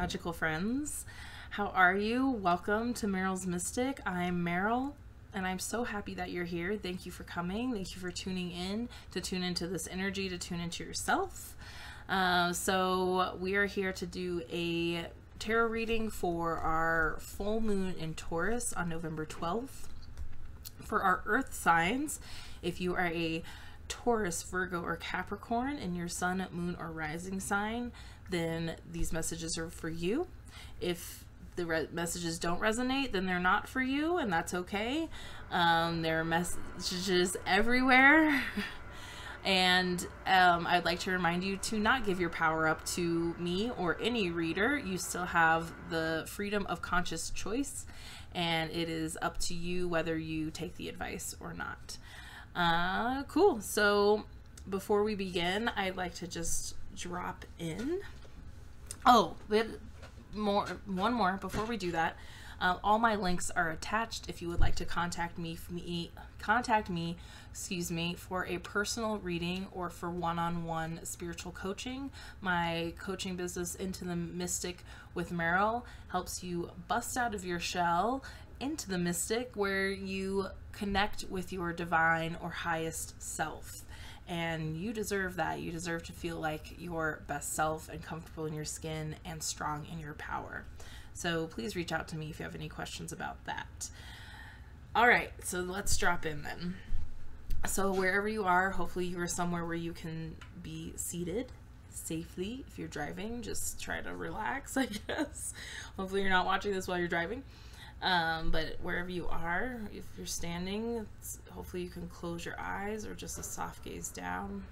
magical friends. How are you? Welcome to Meryl's Mystic. I'm Meryl, and I'm so happy that you're here. Thank you for coming. Thank you for tuning in, to tune into this energy, to tune into yourself. So we are here to do a tarot reading for our full moon in Taurus on November 12th. For our earth signs, if you are a Taurus, Virgo, or Capricorn in your sun, moon, or rising sign, then these messages are for you. If the messages don't resonate, then they're not for you, and that's okay. There are messages everywhere. And I'd like to remind you to not give your power up to me or any reader. You still have the freedom of conscious choice, and it is up to you whether you take the advice or not. Cool. So before we begin, I'd like to just drop in. Oh, one more before we do that. All my links are attached if you would like to contact me for a personal reading or for one-on-one spiritual coaching. My coaching business, Into the Mystic with Meryl, helps you bust out of your shell into the mystic, where you connect with your divine or highest self. And you deserve that. You deserve to feel like your best self and comfortable in your skin and strong in your power. So please reach out to me if you have any questions about that. All right, so let's drop in then. So wherever you are, hopefully you are somewhere where you can be seated safely. If you're driving, just try to relax, I guess. Hopefully you're not watching this while you're driving. But wherever you are, if you're standing, hopefully you can close your eyes or just a soft gaze down.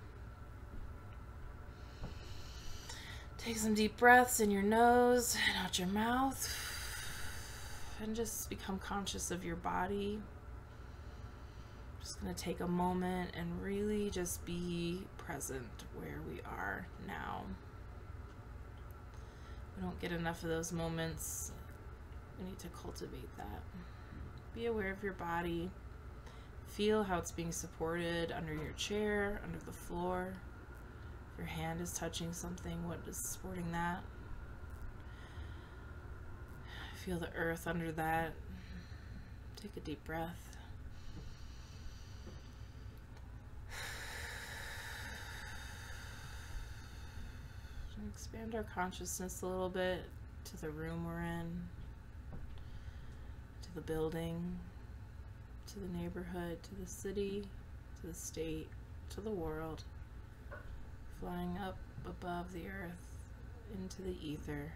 Take some deep breaths in your nose and out your mouth, and just become conscious of your body. Just going to take a moment and really just be present where we are now. We don't get enough of those moments. We need to cultivate that. Be aware of your body. Feel how it's being supported under your chair, under the floor. If your hand is touching something, what is supporting that? Feel the earth under that. Take a deep breath. Expand our consciousness a little bit to the room we're in, to the building, to the neighborhood, to the city, to the state, to the world, flying up above the earth into the ether.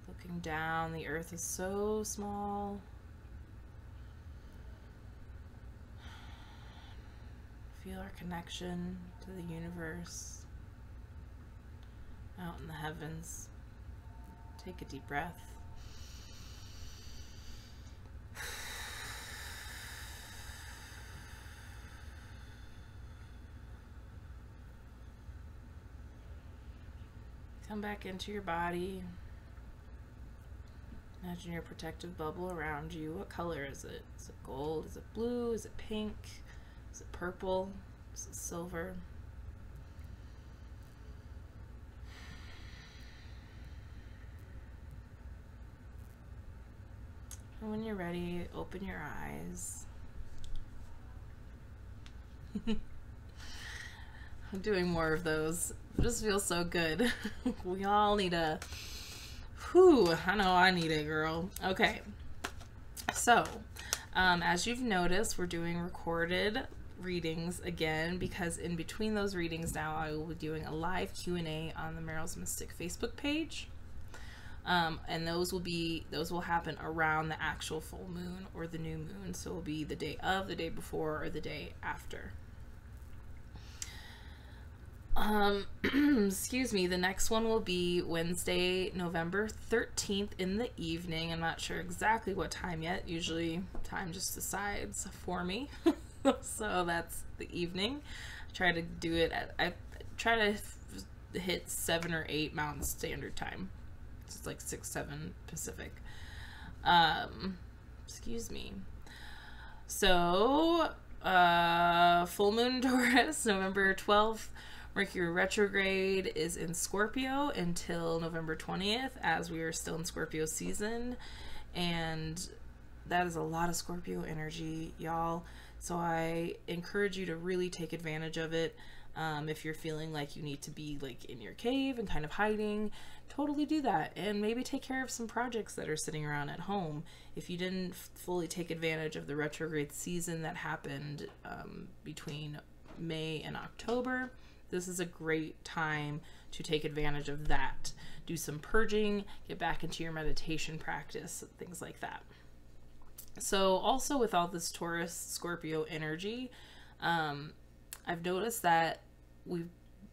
Looking down, the earth is so small. Feel our connection to the universe, out in the heavens. Take a deep breath. Come back into your body. Imagine your protective bubble around you. What color is it? Is it gold? Is it blue? Is it pink? Is it purple? Is it silver? And when you're ready, open your eyes. I'm doing more of those. It just feels so good. We all need a... Whew, I know I need it, girl. Okay. So, as you've noticed, we're doing recorded readings again, because in between those readings now, I will be doing a live Q&A on the Meryl's Mystic Facebook page. And those will happen around the actual full moon or the new moon. So it will be the day of, the day before, or the day after. Excuse me, the next one will be Wednesday, November 13th in the evening. I'm not sure exactly what time yet. Usually time just decides for me. So that's the evening. I try to do it I try to hit 7 or 8 Mountain Standard Time. It's like 6, 7 Pacific. Excuse me. So, full moon Taurus, November 12th. Mercury retrograde is in Scorpio until November 20th, as we are still in Scorpio season. And that is a lot of Scorpio energy, y'all. So I encourage you to really take advantage of it. If you're feeling like you need to be like in your cave and kind of hiding, totally do that. And maybe take care of some projects that are sitting around at home. If you didn't fully take advantage of the retrograde season that happened between May and October, this is a great time to take advantage of that. Do some purging, get back into your meditation practice, things like that. So also with all this Taurus Scorpio energy, I've noticed that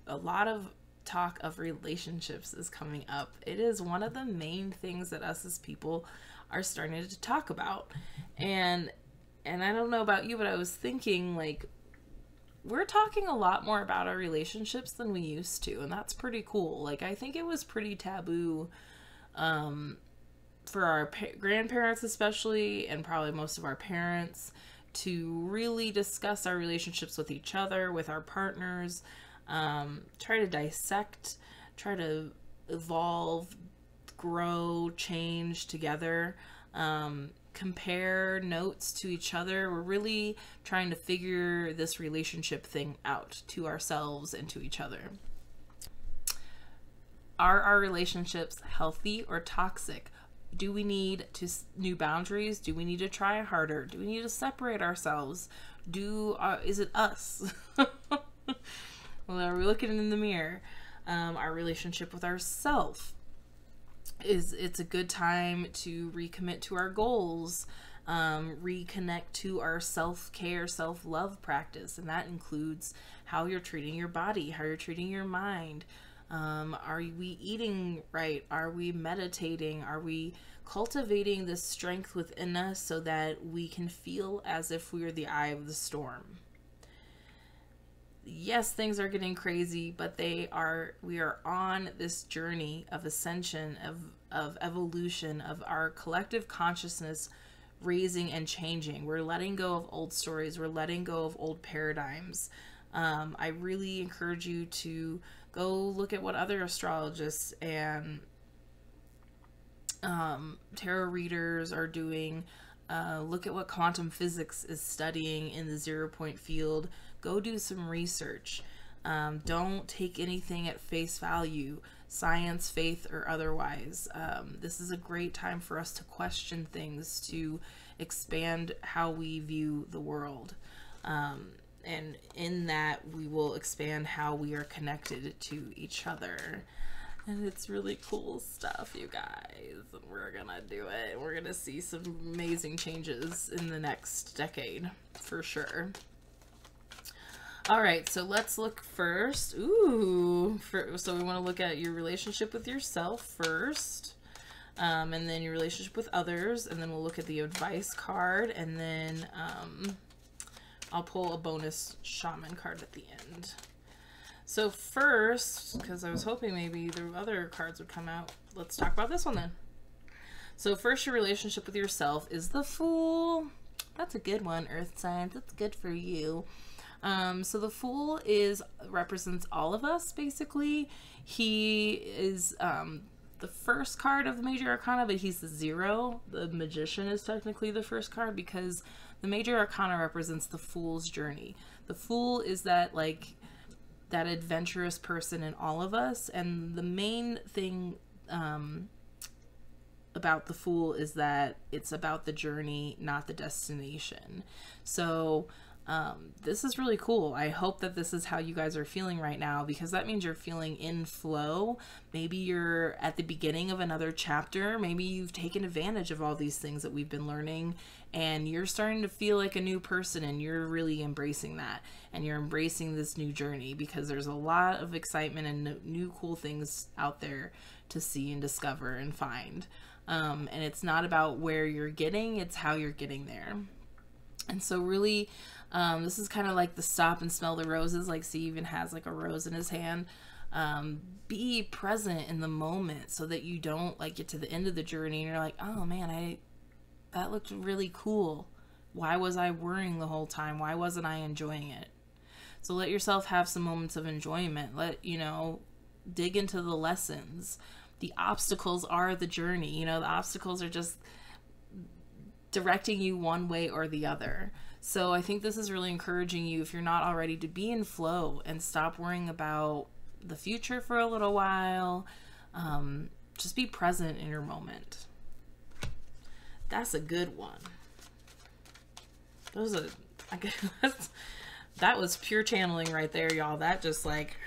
a lot of talk of relationships is coming up. It is one of the main things that us as people are starting to talk about. And I don't know about you, but I was thinking, like, we're talking a lot more about our relationships than we used to, and that's pretty cool. Like, I think it was pretty taboo for our grandparents especially, and probably most of our parents, to really discuss our relationships with each other, with our partners, try to dissect, try to evolve, grow, change together, compare notes to each other. We're really trying to figure this relationship thing out to ourselves and to each other. Are our relationships healthy or toxic? Do we need new boundaries? Do we need to try harder? Do we need to separate ourselves? Is it us? Well, are we looking in the mirror? Our relationship with ourselves. It's a good time to recommit to our goals, reconnect to our self-care, self-love practice, and that includes how you're treating your body, how you're treating your mind. Are we eating right? Are we meditating? Are we cultivating this strength within us so that we can feel as if we are the eye of the storm? Yes, things are getting crazy, but we are on this journey of ascension, of evolution, of our collective consciousness raising and changing. We're letting go of old stories. We're letting go of old paradigms. I really encourage you to go look at what other astrologists and tarot readers are doing. Look at what quantum physics is studying in the 0-point field. Go do some research. Don't take anything at face value, science, faith, or otherwise. This is a great time for us to question things, to expand how we view the world. And in that, we will expand how we are connected to each other. And it's really cool stuff, you guys. We're gonna do it. We're gonna see some amazing changes in the next decade, for sure. All right, so let's look first. So we want to look at your relationship with yourself first, and then your relationship with others, and then we'll look at the advice card, and then I'll pull a bonus shaman card at the end. So first, because I was hoping maybe the other cards would come out, let's talk about this one then. So first, your relationship with yourself is the Fool. That's a good one, Earth signs. That's good for you. So the Fool represents all of us, basically. He is the first card of the major arcana, but he's the 0. The Magician is technically the first card because the major arcana represents the Fool's journey. The Fool is that adventurous person in all of us, and the main thing about the Fool is that it's about the journey, not the destination. So this is really cool. I hope that this is how you guys are feeling right now, because that means you're feeling in flow. Maybe you're at the beginning of another chapter. Maybe you've taken advantage of all these things that we've been learning, and you're starting to feel like a new person, and you're really embracing that, and you're embracing this new journey, because there's a lot of excitement and new cool things out there to see and discover and find. And it's not about where you're getting, it's how you're getting there. And so really, this is kind of like the stop and smell the roses. Like, see, even has like a rose in his hand. Be present in the moment so that you don't get to the end of the journey and you're like, oh man, that looked really cool. Why was I worrying the whole time? Why wasn't I enjoying it? So let yourself have some moments of enjoyment. Dig into the lessons. The obstacles are the journey. The obstacles are just directing you one way or the other. So I think this is really encouraging you, if you're not already, to be in flow and stop worrying about the future for a little while. Just be present in your moment. That's a good one. That was pure channeling right there, y'all. That just like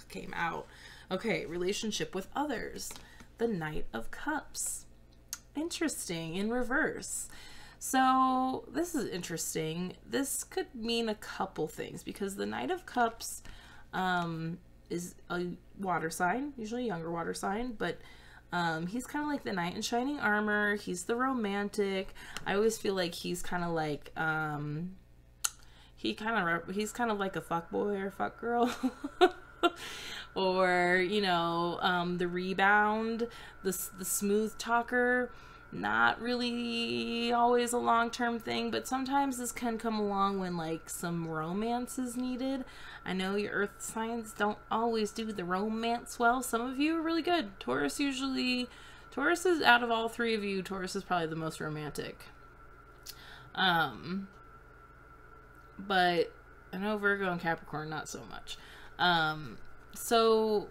came out. Okay, relationship with others. The Knight of Cups. Interesting, in reverse. So this is interesting. This could mean a couple things, because the Knight of Cups is a water sign, usually a younger water sign, but he's kind of like the knight in shining armor. He's the romantic. I always feel like he's kind of like he's kind of like a fuck boy or fuck girl. Or the rebound, the smooth talker. Not really always a long-term thing, but sometimes this can come along when like some romance is needed. I know your earth signs don't always do the romance well. Some of you are really good. Taurus is, out of all three of you, Taurus is probably the most romantic. But I know Virgo and Capricorn not so much. So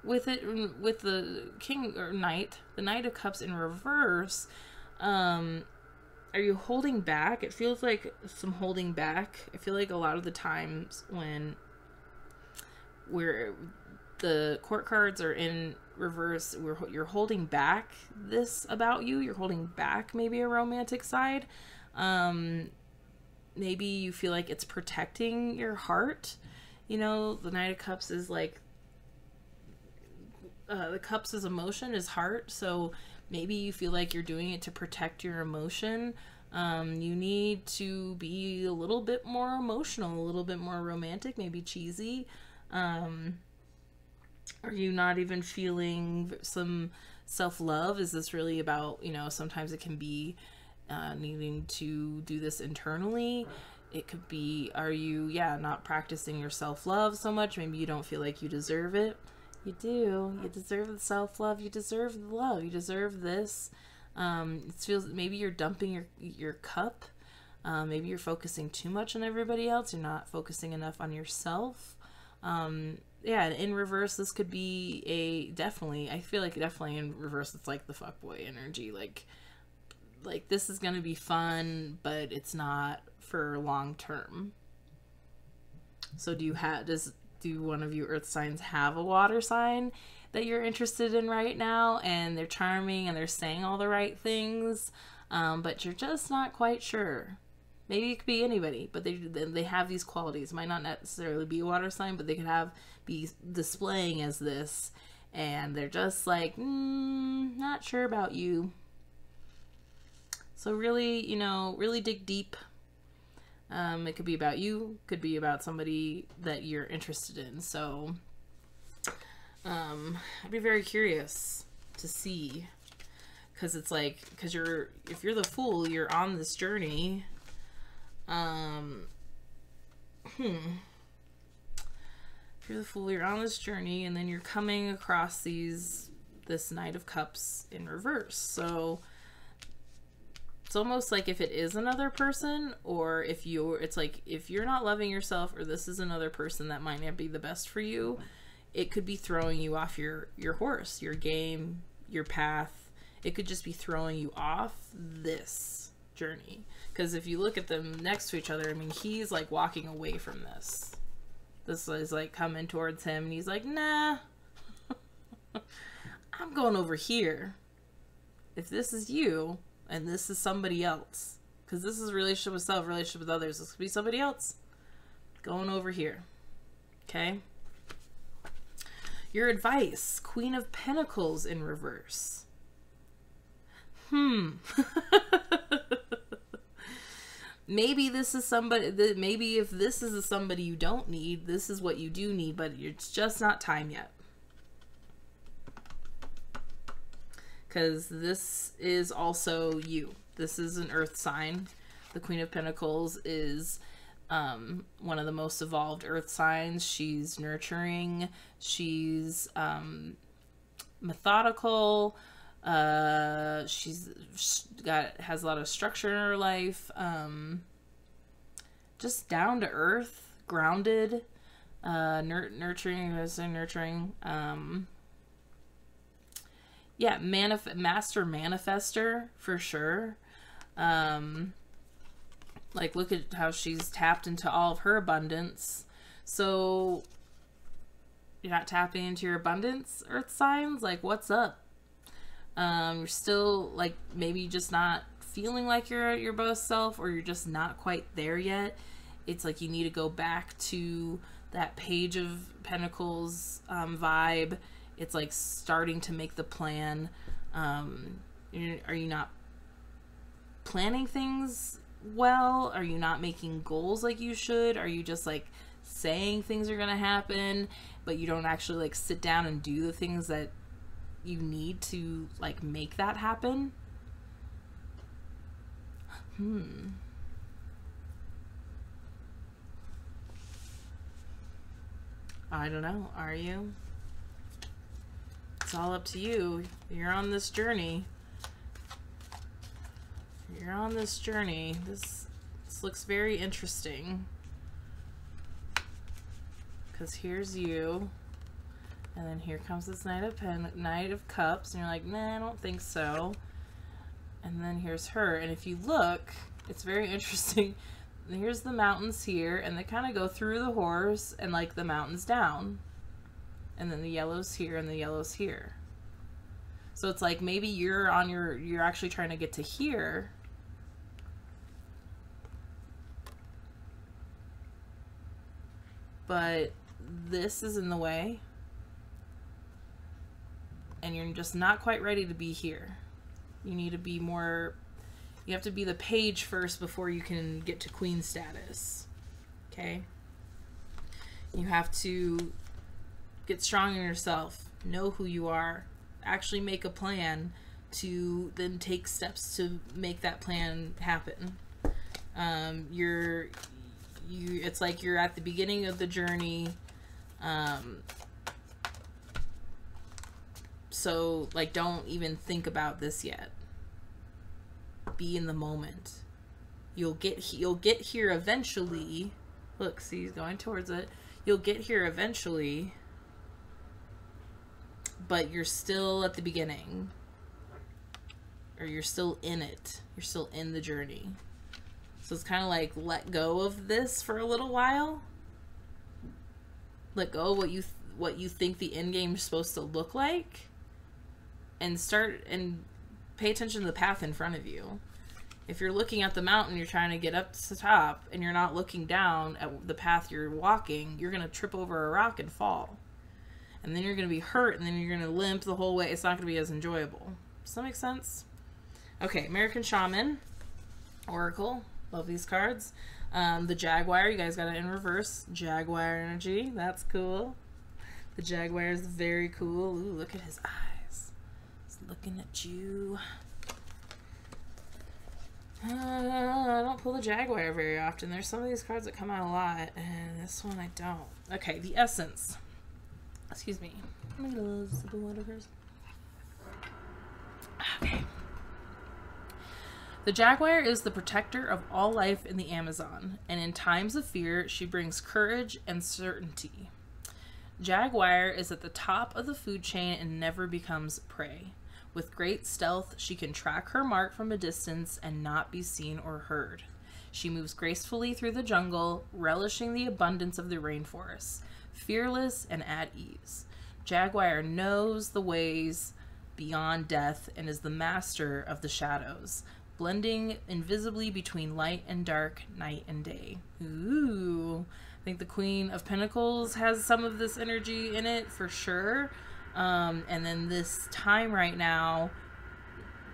with the king or knight, the Knight of Cups in reverse, are you holding back? It feels like some holding back. I feel like a lot of the times when the court cards are in reverse, you're holding back this about you. You're holding back maybe a romantic side. Maybe you feel like it's protecting your heart. The Knight of Cups is like, the cups is emotion, is heart. So maybe you feel like you're doing it to protect your emotion. You need to be a little bit more emotional, a little bit more romantic, maybe cheesy. Are you not even feeling some self-love? Is this really about, sometimes it can be needing to do this internally. It could be, are you, not practicing your self-love so much? Maybe you don't feel like you deserve it. You do. You deserve the self-love. You deserve the love. You deserve this. It feels, maybe you're dumping your cup. Maybe you're focusing too much on everybody else. You're not focusing enough on yourself. In reverse, this could be definitely, I feel like definitely in reverse, it's like the fuckboy energy. Like this is going to be fun, but it's not for long term. So do one of you earth signs have a water sign that you're interested in right now, and they're charming and they're saying all the right things, but you're just not quite sure? Maybe it could be anybody, but they have these qualities. It might not necessarily be a water sign, but they could be displaying as this, and they're just like, not sure about you. So really, really dig deep. It could be about you, could be about somebody that you're interested in. So I'd be very curious to see, because it's like, if you're the Fool, you're on this journey. If you're the Fool, you're on this journey, and then you're coming across this Knight of Cups in reverse. So it's almost like if it is another person, or it's like if you're not loving yourself, or this is another person that might not be the best for you, it could be throwing you off your horse, your game, your path. It could just be throwing you off this journey. Because if you look at them next to each other, I mean, he's like walking away from this. This is like coming towards him, and he's like, nah, I'm going over here. If this is you, and this is somebody else, because this is relationship with self, relationship with others, this could be somebody else going over here. Okay? Your advice, Queen of Pentacles in reverse. Maybe this is somebody that, maybe if this is somebody you don't need, this is what you do need, but it's just not time yet. Because this is also you. This is an earth sign. The Queen of Pentacles is one of the most evolved earth signs. She's nurturing. She's methodical. Has a lot of structure in her life. Just down to earth, grounded, nurturing. Yeah, master manifester for sure. Like, look at how she's tapped into all of her abundance. So you're not tapping into your abundance, earth signs? Like, what's up? You're still, like, maybe just not feeling like you're at your best self, or you're just not quite there yet. It's like you need to go back to that Page of Pentacles vibe. It's like starting to make the plan. Are you not planning things well? Are you not making goals like you should? Are you just like saying things are gonna happen, but you don't actually like sit down and do the things that you need to like make that happen? I don't know. Are you? It's all up to you. You're on this journey. You're on this journey. This looks very interesting. Because here's you. And then here comes this Knight of Cups. And you're like, nah, I don't think so. And then here's her. And if you look, it's very interesting. Here's the mountains here. And they kind of go through the horse and like the mountains down. And then the yellow's here and the yellow's here. So it's like maybe you're actually trying to get to here. But this is in the way. And you're just not quite ready to be here. You need to be more... You have to be the page first before you can get to queen status. Okay? You have to get strong in yourself. Know who you are. Actually make a plan to then take steps to make that plan happen. It's like you're at the beginning of the journey. So like don't even think about this yet. Be in the moment. You'll get here eventually. Look, see, he's going towards it. You'll get here eventually, but you're still at the beginning, or you're still in it. You're still in the journey. So it's kind of like let go of this for a little while. Let go of what you think the end game is supposed to look like, and start and pay attention to the path in front of you. If you're looking at the mountain, you're trying to get up to the top, and you're not looking down at the path you're walking, you're going to trip over a rock and fall. And then you're going to be hurt, and then you're going to limp the whole way. It's not going to be as enjoyable. Does that make sense? Okay, American Shaman, Oracle. Love these cards. The Jaguar, you guys got it in reverse. Jaguar energy. That's cool. The Jaguar is very cool. Ooh, look at his eyes. He's looking at you. I don't pull the Jaguar very often. There's some of these cards that come out a lot, and this one I don't. Okay, the Essence. Excuse me. I'm gonna get a little sip of water first. Okay. The Jaguar is the protector of all life in the Amazon, and in times of fear, she brings courage and certainty. Jaguar is at the top of the food chain and never becomes prey. With great stealth, she can track her mark from a distance and not be seen or heard. She moves gracefully through the jungle, relishing the abundance of the rainforest, fearless and at ease. Jaguar knows the ways beyond death and is the master of the shadows, blending invisibly between light and dark, night and day. Ooh, I think the Queen of Pentacles has some of this energy in it for sure. And then this time right now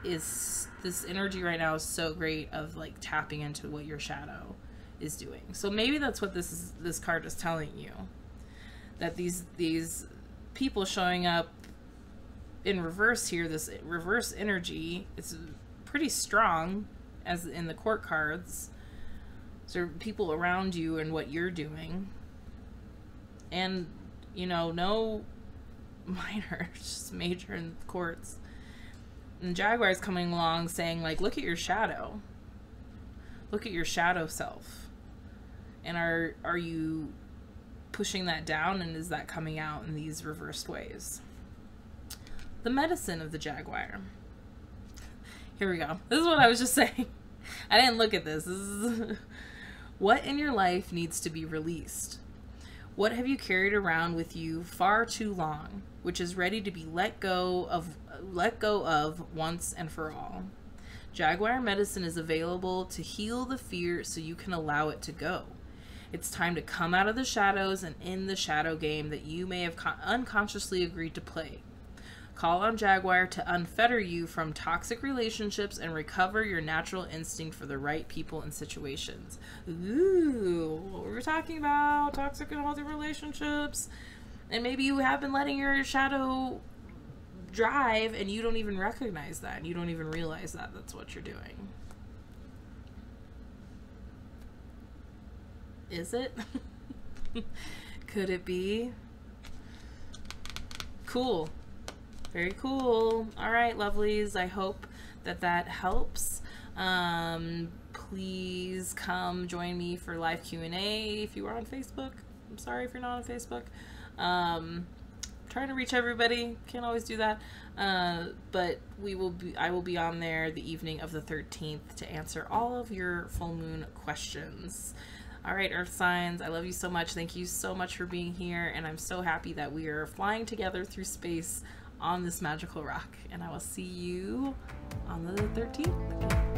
is, this energy right now is so great of like tapping into what your shadow is doing. So maybe that's what this card is telling you. That these people showing up in reverse here, this reverse energy, it's pretty strong as in the court cards. So people around you and what you're doing. And, you know, no minor, just major in courts. And Jaguar's coming along saying, like, look at your shadow. Look at your shadow self. And are you pushing that down, and is that coming out in these reversed ways? The medicine of the Jaguar. Here we go. This is what I was just saying. I didn't look at this. This is what in your life needs to be released? What have you carried around with you far too long, which is ready to be let go of once and for all? Jaguar medicine is available to heal the fear so you can allow it to go. It's time to come out of the shadows and end the shadow game that you may have unconsciously agreed to play. Call on Jaguar to unfetter you from toxic relationships and recover your natural instinct for the right people and situations. Ooh, what were we talking about? Toxic and healthy relationships. And maybe you have been letting your shadow drive and you don't even recognize that. And you don't even realize that that's what you're doing. Is it? Could it be? Cool. Very cool. All right, lovelies. I hope that that helps. Please come join me for live Q&A if you are on Facebook. I'm sorry if you're not on Facebook. Trying to reach everybody. Can't always do that. But I will be on there the evening of the 13th to answer all of your full moon questions. All right, Earth signs, I love you so much. Thank you so much for being here. And I'm so happy that we are flying together through space on this magical rock. And I will see you on the 13th.